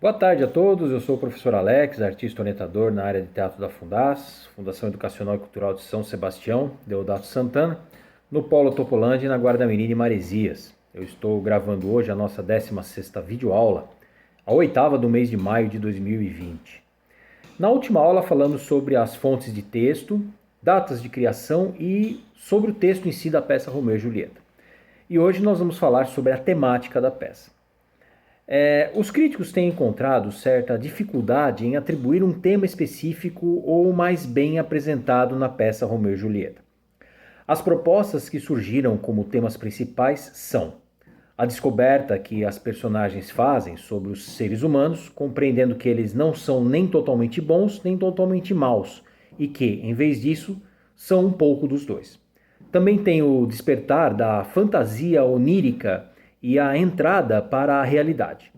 Boa tarde a todos, eu sou o professor Alex, artista orientador na área de teatro da Fundas, Fundação Educacional e Cultural de São Sebastião, Deodato Santana, no Polo Topolândia e na Guarda Mirim Maresias. Eu estou gravando hoje a nossa 16ª videoaula, a 8ª do mês de maio de 2020. Na última aula falamos sobre as fontes de texto, datas de criação e sobre o texto em si da peça Romeu e Julieta. E hoje nós vamos falar sobre a temática da peça. Os críticos têm encontrado certa dificuldade em atribuir um tema específico ou mais bem apresentado na peça Romeu e Julieta. As propostas que surgiram como temas principais são a descoberta que as personagens fazem sobre os seres humanos, compreendendo que eles não são nem totalmente bons nem totalmente maus, e que, em vez disso, são um pouco dos dois. Também tem o despertar da fantasia onírica e a entrada para a realidade.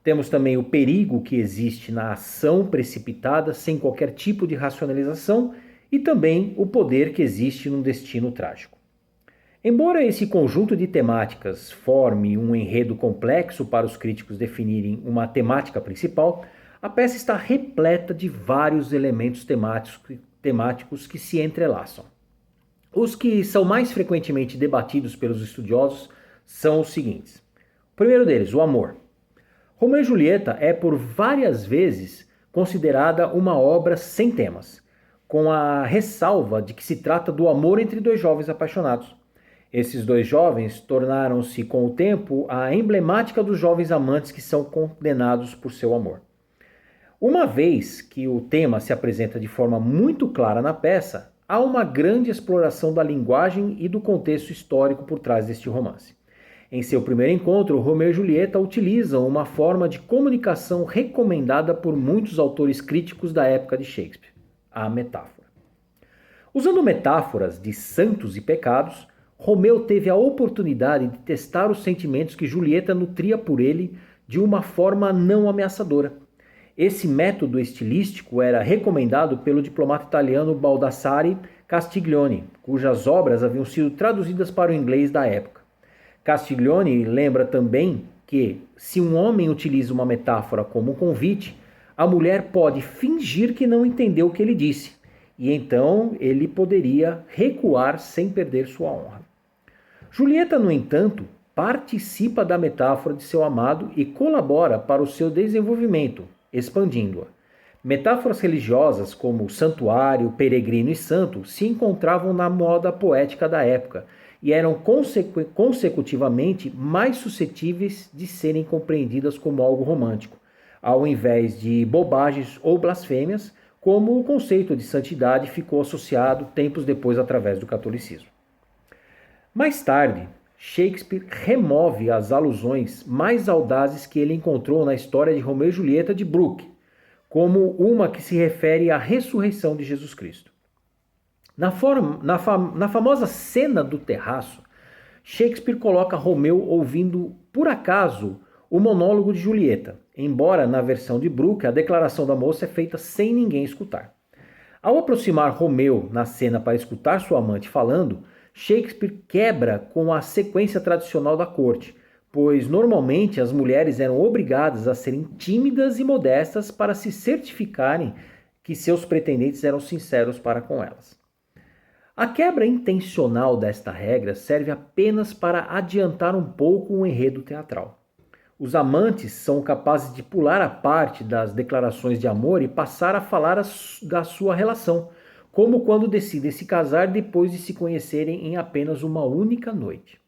Temos também o perigo que existe na ação precipitada sem qualquer tipo de racionalização e também o poder que existe num destino trágico. Embora esse conjunto de temáticas forme um enredo complexo para os críticos definirem uma temática principal, a peça está repleta de vários elementos temáticos que se entrelaçam. Os que são mais frequentemente debatidos pelos estudiosos são os seguintes. O primeiro deles, o amor. Romeu e Julieta é por várias vezes considerada uma obra sem temas, com a ressalva de que se trata do amor entre dois jovens apaixonados. Esses dois jovens tornaram-se com o tempo a emblemática dos jovens amantes que são condenados por seu amor. Uma vez que o tema se apresenta de forma muito clara na peça, há uma grande exploração da linguagem e do contexto histórico por trás deste romance. Em seu primeiro encontro, Romeu e Julieta utilizam uma forma de comunicação recomendada por muitos autores críticos da época de Shakespeare, a metáfora. Usando metáforas de santos e pecados, Romeu teve a oportunidade de testar os sentimentos que Julieta nutria por ele de uma forma não ameaçadora. Esse método estilístico era recomendado pelo diplomata italiano Baldassare Castiglione, cujas obras haviam sido traduzidas para o inglês da época. Castiglione lembra também que, se um homem utiliza uma metáfora como um convite, a mulher pode fingir que não entendeu o que ele disse, e então ele poderia recuar sem perder sua honra. Julieta, no entanto, participa da metáfora de seu amado e colabora para o seu desenvolvimento, expandindo-a. Metáforas religiosas como santuário, peregrino e santo se encontravam na moda poética da época e eram consecutivamente mais suscetíveis de serem compreendidas como algo romântico, ao invés de bobagens ou blasfêmias, como o conceito de santidade ficou associado tempos depois através do catolicismo. Mais tarde, Shakespeare remove as alusões mais audazes que ele encontrou na história de Romeu e Julieta de Brooke, como uma que se refere à ressurreição de Jesus Cristo. Na famosa cena do terraço, Shakespeare coloca Romeu ouvindo, por acaso, o monólogo de Julieta, embora na versão de Brooke a declaração da moça é feita sem ninguém escutar. Ao aproximar Romeu na cena para escutar sua amante falando, Shakespeare quebra com a sequência tradicional da corte, pois normalmente as mulheres eram obrigadas a serem tímidas e modestas para se certificarem que seus pretendentes eram sinceros para com elas. A quebra intencional desta regra serve apenas para adiantar um pouco o enredo teatral. Os amantes são capazes de pular a parte das declarações de amor e passar a falar da sua relação, como quando decidem se casar depois de se conhecerem em apenas uma única noite.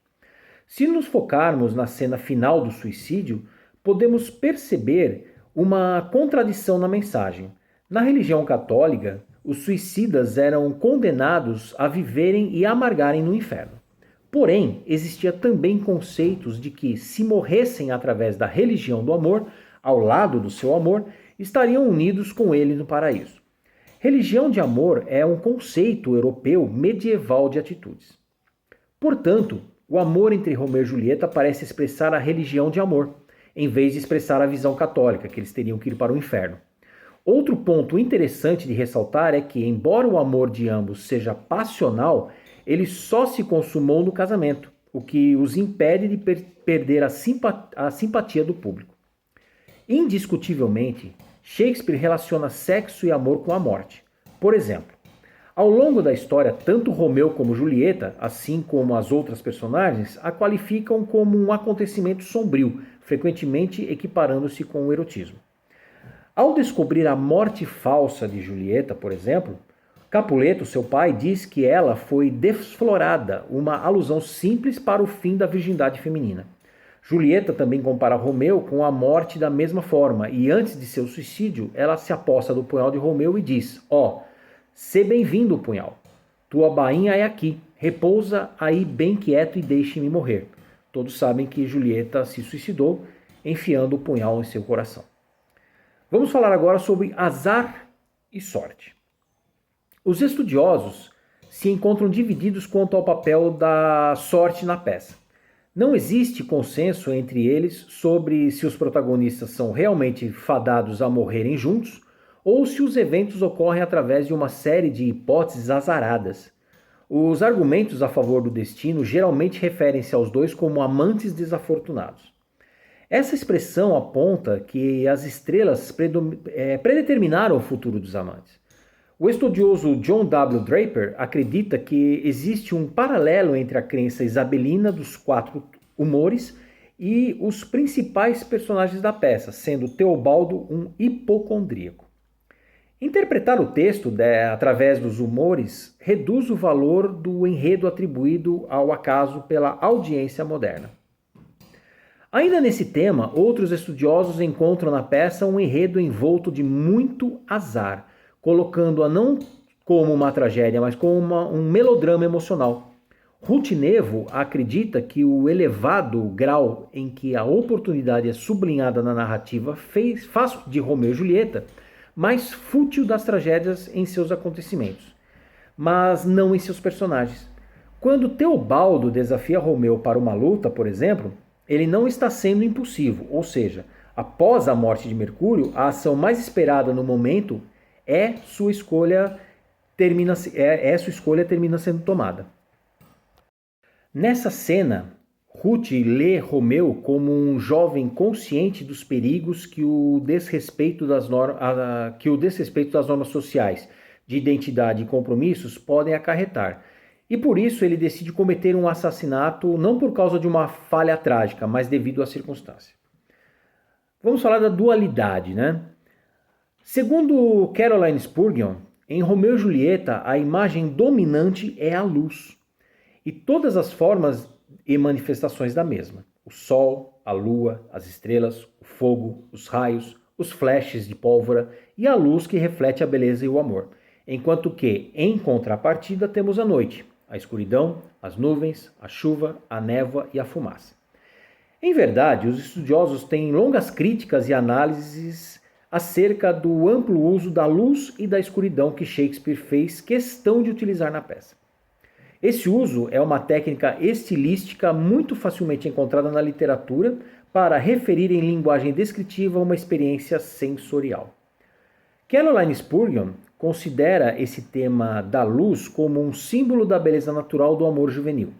Se nos focarmos na cena final do suicídio, podemos perceber uma contradição na mensagem. Na religião católica, os suicidas eram condenados a viverem e amargarem no inferno. Porém, existia também conceitos de que, se morressem através da religião do amor, ao lado do seu amor, estariam unidos com ele no paraíso. Religião de amor é um conceito europeu medieval de atitudes. Portanto, o amor entre Romeu e Julieta parece expressar a religião de amor, em vez de expressar a visão católica, que eles teriam que ir para o inferno. Outro ponto interessante de ressaltar é que, embora o amor de ambos seja passional, ele só se consumou no casamento, o que os impede de perder a simpatia do público. Indiscutivelmente, Shakespeare relaciona sexo e amor com a morte. Por exemplo, ao longo da história, tanto Romeu como Julieta, assim como as outras personagens, a qualificam como um acontecimento sombrio, frequentemente equiparando-se com o erotismo. Ao descobrir a morte falsa de Julieta, por exemplo, Capuleto, seu pai, diz que ela foi desflorada, uma alusão simples para o fim da virgindade feminina. Julieta também compara Romeu com a morte da mesma forma, e antes de seu suicídio, ela se aposta do punhal de Romeu e diz: Ó, sê bem-vindo, punhal. Tua bainha é aqui, repousa aí bem quieto e deixe-me morrer. Todos sabem que Julieta se suicidou, enfiando o punhal em seu coração. Vamos falar agora sobre azar e sorte. Os estudiosos se encontram divididos quanto ao papel da sorte na peça. Não existe consenso entre eles sobre se os protagonistas são realmente fadados a morrerem juntos ou se os eventos ocorrem através de uma série de hipóteses azaradas. Os argumentos a favor do destino geralmente referem-se aos dois como amantes desafortunados. Essa expressão aponta que as estrelas predeterminaram o futuro dos amantes. O estudioso John W. Draper acredita que existe um paralelo entre a crença isabelina dos quatro humores e os principais personagens da peça, sendo Teobaldo um hipocondríaco. Interpretar o texto através dos humores reduz o valor do enredo atribuído ao acaso pela audiência moderna. Ainda nesse tema, outros estudiosos encontram na peça um enredo envolto de muito azar, colocando-a não como uma tragédia, mas como um melodrama emocional. Ruth Nevo acredita que o elevado grau em que a oportunidade é sublinhada na narrativa faz de Romeu e Julieta mais fútil das tragédias em seus acontecimentos, mas não em seus personagens. Quando Teobaldo desafia Romeu para uma luta, por exemplo, ele não está sendo impulsivo, ou seja, após a morte de Mercúrio, a ação mais esperada no momento sua escolha termina sendo tomada. Nessa cena, Ruth lê Romeu como um jovem consciente dos perigos que o desrespeito das normas sociais, de identidade e compromissos podem acarretar. E por isso ele decide cometer um assassinato não por causa de uma falha trágica, mas devido à circunstância. Vamos falar da dualidade, né? Segundo Caroline Spurgeon, em Romeu e Julieta, a imagem dominante é a luz e todas as formas e manifestações da mesma. O sol, a lua, as estrelas, o fogo, os raios, os flashes de pólvora e a luz que reflete a beleza e o amor. Enquanto que, em contrapartida, temos a noite, a escuridão, as nuvens, a chuva, a névoa e a fumaça. Em verdade, os estudiosos têm longas críticas e análises acerca do amplo uso da luz e da escuridão que Shakespeare fez questão de utilizar na peça. Esse uso é uma técnica estilística muito facilmente encontrada na literatura para referir em linguagem descritiva uma experiência sensorial. Caroline Spurgeon considera esse tema da luz como um símbolo da beleza natural do amor juvenil,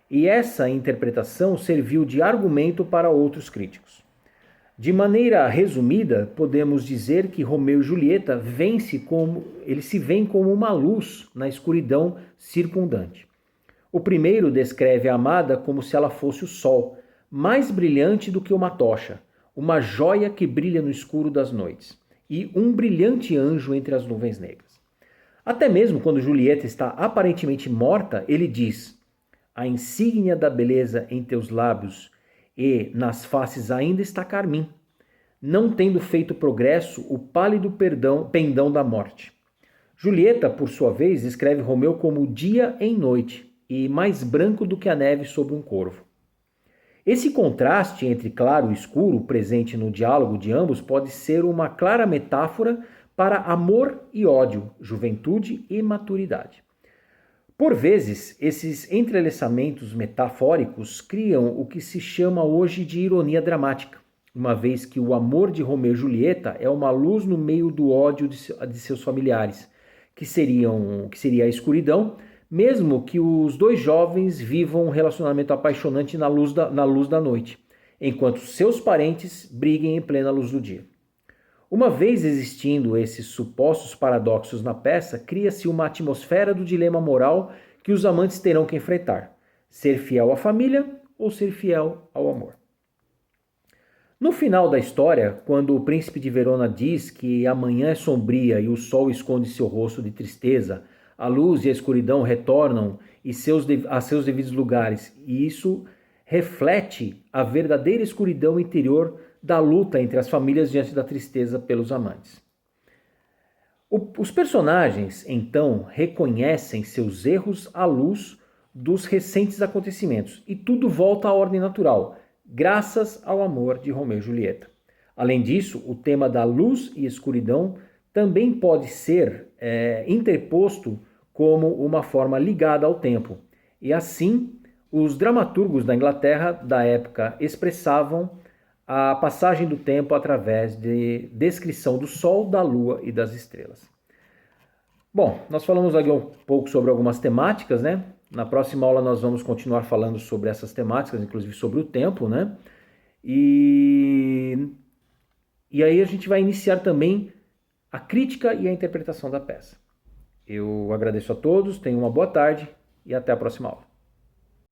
e essa interpretação serviu de argumento para outros críticos. De maneira resumida, podemos dizer que Romeu e Julieta se veem como uma luz na escuridão circundante. O primeiro descreve a amada como se ela fosse o sol, mais brilhante do que uma tocha, uma joia que brilha no escuro das noites, e um brilhante anjo entre as nuvens negras. Até mesmo quando Julieta está aparentemente morta, ele diz: a insígnia da beleza em teus lábios e nas faces ainda está carmim, não tendo feito progresso o pálido pendão da morte. Julieta, por sua vez, escreve Romeu como dia em noite, e mais branco do que a neve sobre um corvo. Esse contraste entre claro e escuro, presente no diálogo de ambos, pode ser uma clara metáfora para amor e ódio, juventude e maturidade. Por vezes, esses entrelaçamentos metafóricos criam o que se chama hoje de ironia dramática, uma vez que o amor de Romeu e Julieta é uma luz no meio do ódio de seus familiares, que seria a escuridão, mesmo que os dois jovens vivam um relacionamento apaixonante na luz da noite. enquanto seus parentes briguem em plena luz do dia. Uma vez existindo esses supostos paradoxos na peça, cria-se uma atmosfera do dilema moral que os amantes terão que enfrentar: ser fiel à família ou ser fiel ao amor. No final da história, quando o príncipe de Verona diz que a manhã é sombria e o sol esconde seu rosto de tristeza, a luz e a escuridão retornam a seus devidos lugares, e isso reflete a verdadeira escuridão interior da luta entre as famílias diante da tristeza pelos amantes. Os personagens, então, reconhecem seus erros à luz dos recentes acontecimentos e tudo volta à ordem natural, graças ao amor de Romeu e Julieta. Além disso, o tema da luz e escuridão também pode ser interposto como uma forma ligada ao tempo. E assim, os dramaturgos da Inglaterra da época expressavam a passagem do tempo através de descrição do Sol, da Lua e das estrelas. Bom, nós falamos aqui um pouco sobre algumas temáticas, né? Na próxima aula nós vamos continuar falando sobre essas temáticas, inclusive sobre o tempo, né? E aí a gente vai iniciar também a crítica e a interpretação da peça. Eu agradeço a todos, tenham uma boa tarde e até a próxima aula.